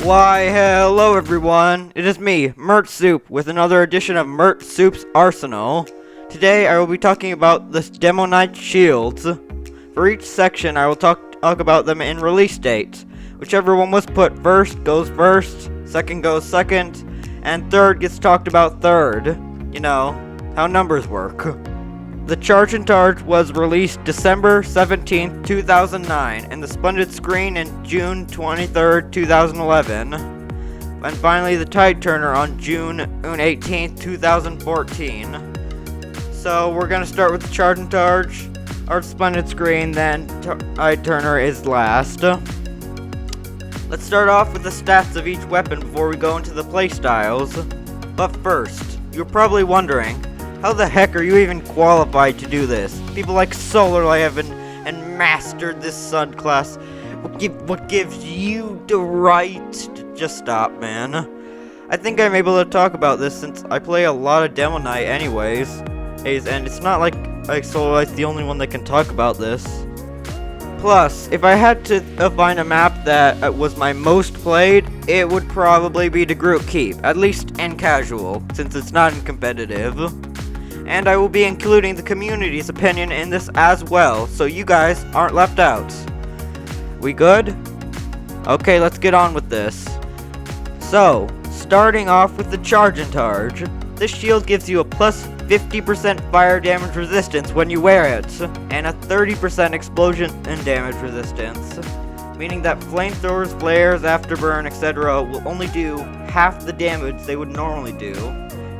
Why, hello everyone! It is me, Mert Soup, with another edition of Mert Soup's Arsenal. Today I will be talking about the Demoknight shields. For each section I will talk about them in release dates. Whichever one was put first goes first, second goes second, and third gets talked about third. You know, how numbers work. The Charge and Targe was released December 17th, 2009, and the Splendid Screen in June 23rd, 2011. And finally, the Tide Turner on June 18th, 2014. So, we're going to start with the Charge and Targe, our Splendid Screen, then Tide Turner is last. Let's start off with the stats of each weapon before we go into the playstyles. But first, you're probably wondering, how the heck are you even qualified to do this? People like Solar have and mastered this Sun class. What gives you the right to just stop, man? I think I'm able to talk about this since I play a lot of Demoknight anyways. And it's not like Solar's the only one that can talk about this. Plus, if I had to find a map that was my most played, it would probably be the Group Keep, at least in casual, since it's not in competitive. And I will be including the community's opinion in this as well, so you guys aren't left out. We good? Okay, let's get on with this. So, starting off with the Charge and Targe. This shield gives you a plus 50% fire damage resistance when you wear it, and a 30% explosion and damage resistance, meaning that flamethrowers, flares, afterburn, etc. will only do half the damage they would normally do.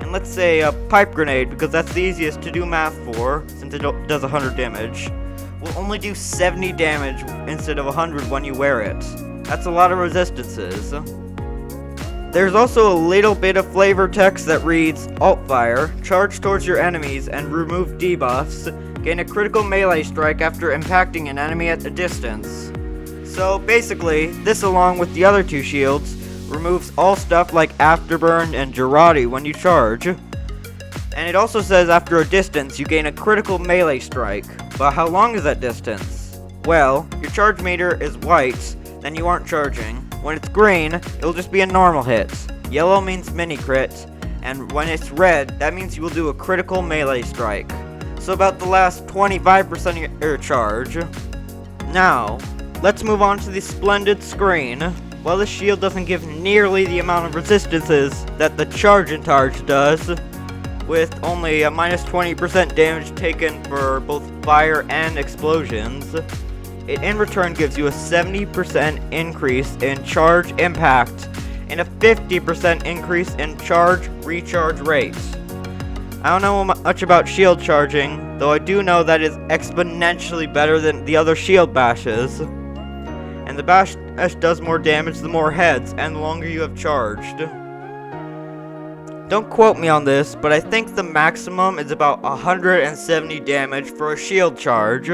And let's say a pipe grenade, because that's the easiest to do math for, since it does 100 damage, will only do 70 damage instead of 100 when you wear it. That's a lot of resistances. There's also a little bit of flavor text that reads, Alt Fire, charge towards your enemies and remove debuffs, gain a critical melee strike after impacting an enemy at a distance. So basically, this along with the other two shields, removes all stuff like Afterburn and Girardi when you charge. And it also says after a distance you gain a critical melee strike. But how long is that distance? Well, your charge meter is white, then you aren't charging. When it's green, it'll just be a normal hit. Yellow means mini crit, and when it's red, that means you will do a critical melee strike. So about the last 25% of your charge. Now, let's move on to the Splendid Screen. While the shield doesn't give nearly the amount of resistances that the Charge and Targe does, with only a minus 20% damage taken for both fire and explosions, it in return gives you a 70% increase in charge impact and a 50% increase in charge recharge rate. I don't know much about shield charging, though I do know that it's exponentially better than the other shield bashes. And the bash does more damage the more heads and the longer you have charged. Don't quote me on this, but I think the maximum is about 170 damage for a shield charge.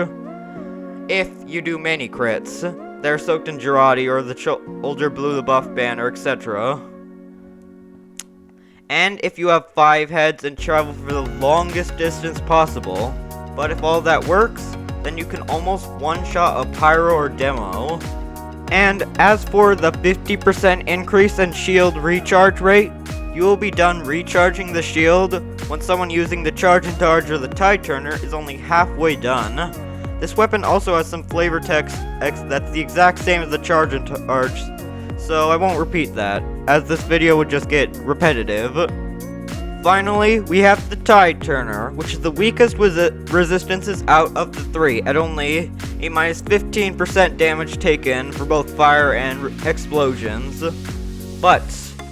If you do mini crits, they're soaked in Girardi or the older blue the buff banner, etc. And if you have 5 heads and travel for the longest distance possible. But if all that works, then you can almost one-shot a pyro or demo. And as for the 50% increase in shield recharge rate, you will be done recharging the shield when someone using the Charge and Targe or the Tide Turner is only halfway done. This weapon also has some flavor text that's the exact same as the Charge and Targe, so I won't repeat that, as this video would just get repetitive. Finally, we have the Tide Turner, which is the weakest resistances out of the 3, at only a minus 15% damage taken for both fire and explosions. But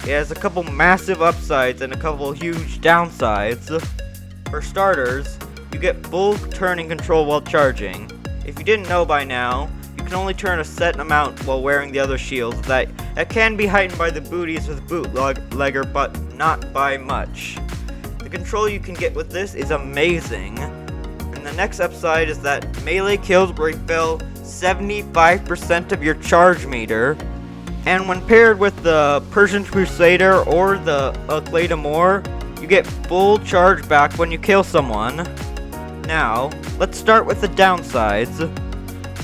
it has a couple massive upsides and a couple huge downsides. For starters, you get full turning control while charging. If you didn't know by now, you can only turn a set amount while wearing the other shields that can be heightened by the booties with bootlegger, but not by much. The control you can get with this is amazing. And the next upside is that melee kills refill 75% of your charge meter. And when paired with the Persian Crusader or the Claymore, you get full charge back when you kill someone. Now, let's start with the downsides.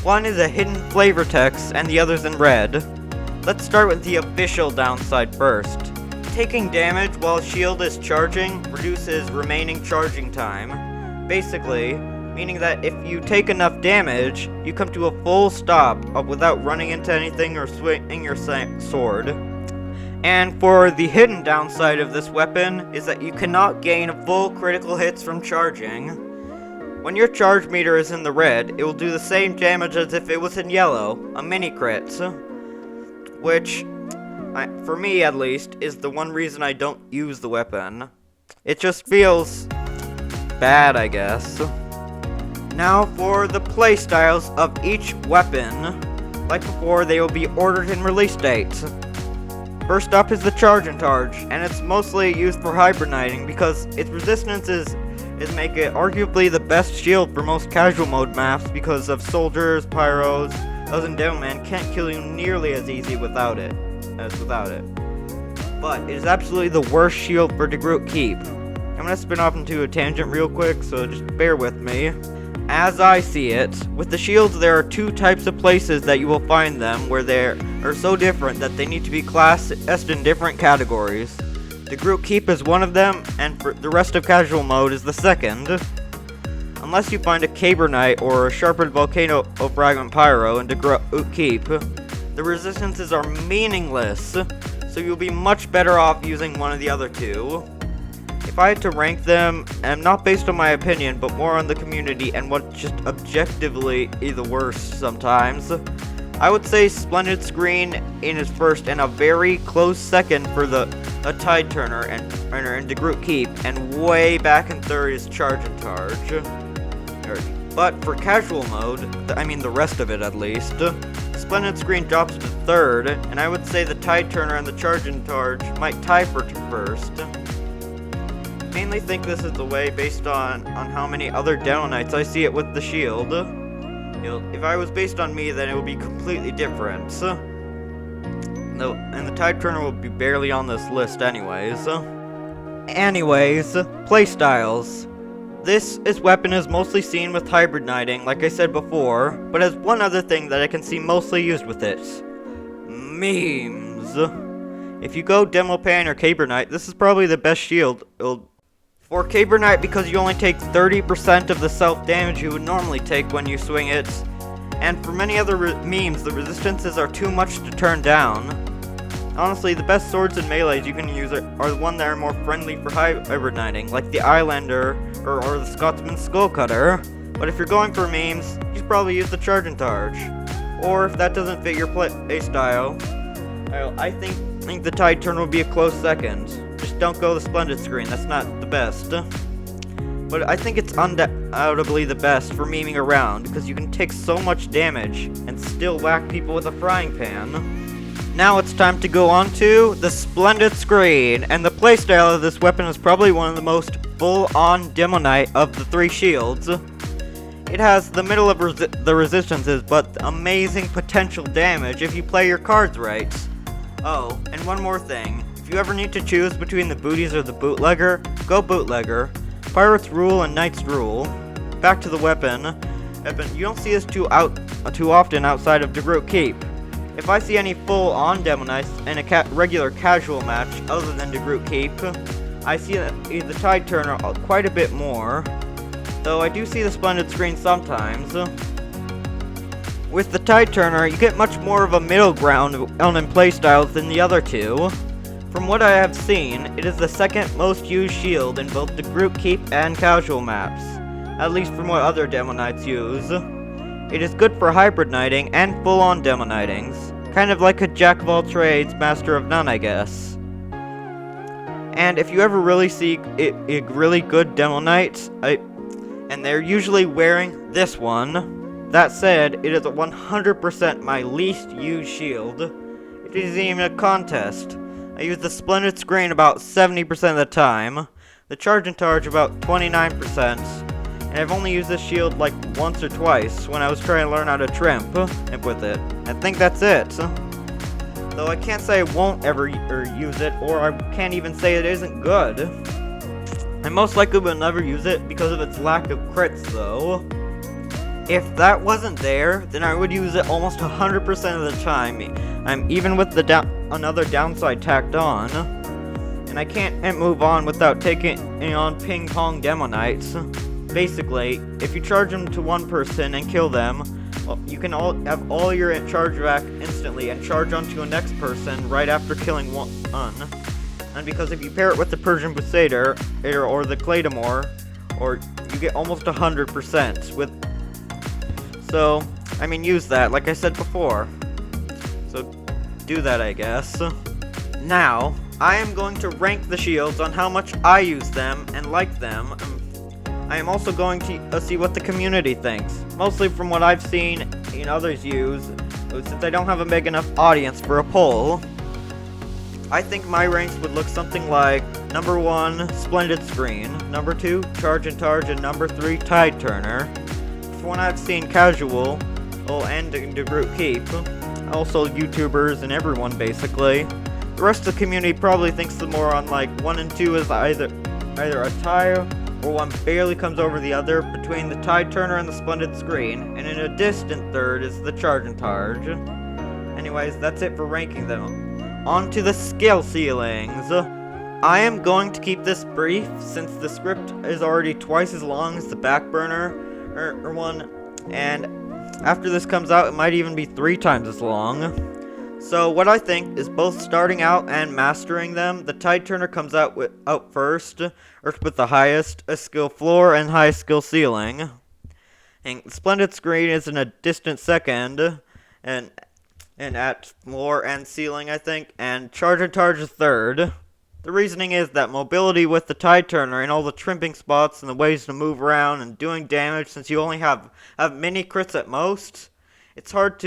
One is a hidden flavor text and the other's in red. let's start with the official downside first. Taking damage while a shield is charging reduces remaining charging time. Basically, meaning that if you take enough damage, you come to a full stop without running into anything or swinging your sword. And for the hidden downside of this weapon is that you cannot gain full critical hits from charging. When your charge meter is in the red, it will do the same damage as if it was in yellow, a mini crit, which, for me at least, is the one reason I don't use the weapon. It just feels bad, I guess. Now for the playstyles of each weapon. Like before, they will be ordered in release dates. First up is the Charge and Charge, and it's mostly used for hibernating because its resistance is make it arguably the best shield for most casual mode maps because of soldiers, pyros, those in Demoman can't kill you nearly as easy without it. But it is absolutely the worst shield for Demoknight Keep. I'm gonna spin off into a tangent real quick, so just bear with me. As I see it, with the shields there are two types of places that you will find them where they are so different that they need to be classed in different categories. Demoknight Keep is one of them, and for the rest of casual mode is the second. Unless you find a Caber Knight or a Sharpened Volcano Fragment Pyro in Demoknight Keep, the resistances are meaningless, so you'll be much better off using one of the other two. If I had to rank them, and not based on my opinion, but more on the community and what just objectively is the worst sometimes, I would say Splendid Screen in his first and a very close second for a Tide Turner and in Demoknight Keep, and way back in third is Charge and Charge. But for casual mode, I mean the rest of it at least, Splendid Screen drops to third, and I would say the Tide Turner and the Charge and Charge might tie for first. Mainly think this is the way based on how many other Demoknights I see it with the shield. If I was based on me, then it would be completely different. And the Tide Turner will be barely on this list anyways. Playstyles. This weapon is mostly seen with hibernating, like I said before, but has one other thing that I can see mostly used with it. Memes. If you go Demo Pan or Caber Knight, this is probably the best shield. For Caber Knight, because you only take 30% of the self-damage you would normally take when you swing it, and for many other memes, the resistances are too much to turn down. Honestly, the best swords and melees you can use are the ones that are more friendly for hibernating, like the Eyelander or the Scotsman's Skullcutter. But if you're going for memes, you should probably use the Charge and Charge. Or if that doesn't fit your play style, I think the Tide Turner will be a close second. Just don't go the Splendid Screen, that's not the best. But I think it's undoubtedly the best for memeing around, because you can take so much damage and still whack people with a frying pan. Now it's time to go on to the Splendid Screen, and the playstyle of this weapon is probably one of the most full-on Demoknight of the three shields. It has the middle of the resistances, but amazing potential damage if you play your cards right. Oh, and one more thing. If you ever need to choose between the booties or the bootlegger, go bootlegger. Pirates rule and knights rule. Back to the weapon. You don't see this too often outside of Demoknight Keep. If I see any full-on Demoknights in a regular casual match other than Demoknight Keep, I see the Tide Turner quite a bit more. Though I do see the Splendid Screen sometimes. With the Tide Turner, you get much more of a middle ground on in playstyles than the other two. From what I have seen, it is the second most used shield in both the Demoknight Keep and casual maps, at least from what other Demoknights use. It is good for hibernating and full-on Demoknightings, kind of like a jack of all trades, master of none, I guess. And if you ever really see a really good Demoknight, and they're usually wearing this one. That said, it is 100% my least used shield. It isn't even a contest. I use the Splendid Screen about 70% of the time, the Charge and Charge about 29%, and I've only used this shield like once or twice when I was trying to learn how to trimp with it. I think that's it. Though I can't say I won't ever use it, or I can't even say it isn't good. I most likely will never use it because of its lack of crits though. If that wasn't there, then I would use it almost 100% of the time. Even with the another downside tacked on. And I can't move on without taking on ping pong Demoknights. Basically, if you charge them to one person and kill them, well, you can have all your charge back instantly and charge onto a next person right after killing one. And because if you pair it with the Persian Crusader or the Claymore, or you get almost 100% with. So, use that, like I said before. So, do that, I guess. Now, I am going to rank the shields on how much I use them and like them. I am also going to see what the community thinks. Mostly from what I've seen others use, since I don't have a big enough audience for a poll. I think my ranks would look something like number 1, Splendid Screen, number 2, Charge and Targe, and number 3, Tide Turner. From what I've seen, Casual, and the group Keep, also YouTubers and everyone basically. The rest of the community probably thinks the more on like 1 and 2 is either a tie, or one barely comes over the other between the Tide Turner and the Splendid Screen, and in a distant third is the Charge and Targe. Anyways, that's it for ranking them. On to the skill ceilings. I am going to keep this brief since the script is already twice as long as the Backburner one, and after this comes out it might even be 3 times as long. So what I think is both starting out and mastering them, the Tide Turner comes out first, or with the highest skill floor and highest skill ceiling. And Splendid Screen is in a distant second, and at floor and ceiling I think, and Charge and Targe is third. The reasoning is that mobility with the Tide Turner and all the tripping spots and the ways to move around and doing damage, since you only have mini crits at most, it's hard,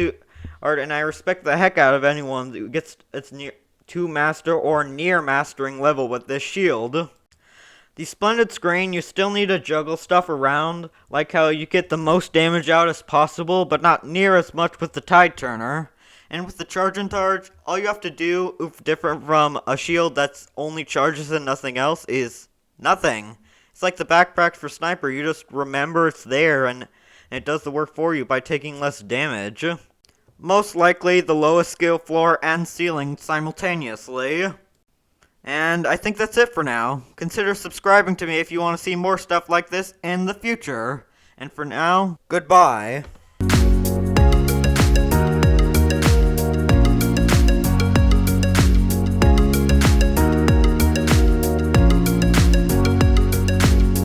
and I respect the heck out of anyone who gets near to master or near mastering level with this shield. The Splendid Screen, you still need to juggle stuff around, like how you get the most damage out as possible, but not near as much with the Tide Turner. And with the Charge and Targe, all you have to do, different from a shield that's only charges and nothing else, is nothing. It's like the backpack for Sniper, you just remember it's there, and it does the work for you by taking less damage. Most likely the lowest skill floor and ceiling simultaneously. And I think that's it for now. Consider subscribing to me if you want to see more stuff like this in the future. And for now, goodbye.